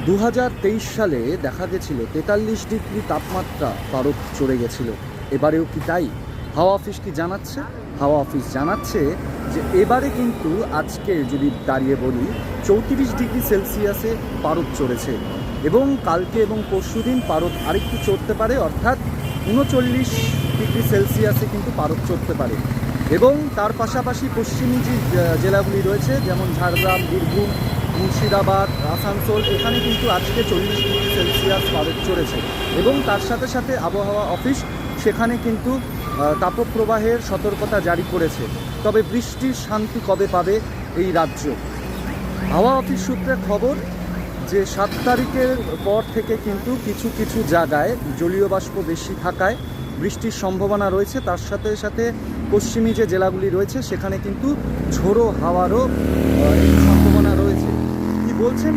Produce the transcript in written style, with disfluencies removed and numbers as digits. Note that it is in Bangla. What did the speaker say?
2023 সালে দেখা গেছিল 43 ডিগ্রি তাপমাত্রা পারদ চড়ে গেছিল। এবারেও কি তাই? হাওয়া অফিস কি জানাচ্ছে? হাওয়া অফিস জানাচ্ছে যে এবারে কিন্তু আজকে যদি দাঁড়িয়ে বলি 34 ডিগ্রি সেলসিয়াসে পারদ চড়েছে এবং কালকে এবং পরশুদিন পারদ আরেকটু চড়তে পারে, অর্থাৎ 39 ডিগ্রি সেলসিয়াসে কিন্তু পারদ চড়তে পারে। এবং তার পাশাপাশি পশ্চিমী যে জেলাগুলি রয়েছে যেমন ঝাড়গ্রাম, বীরভূম, মুর্শিদাবাদ, আসানসোল, এখানে কিন্তু আজকে 40 ডিগ্রি সেলসিয়াস পারদ চড়েছে এবং তার সাথে সাথে আবহাওয়া অফিস সেখানে কিন্তু তাপপ্রবাহের সতর্কতা জারি করেছে। তবে বৃষ্টির শান্তি কবে পাবে এই রাজ্য? হাওয়া অফিস সূত্রে খবর যে 7 তারিখের পর থেকে কিন্তু কিছু কিছু জায়গায় জলীয় বাষ্প বেশি থাকায় বৃষ্টির সম্ভাবনা রয়েছে। তার সাথে সাথে পশ্চিমী যে জেলাগুলি রয়েছে সেখানে কিন্তু ঝোড়ো হাওয়ারও সম্ভাবনা রয়েছে। কি বলছেন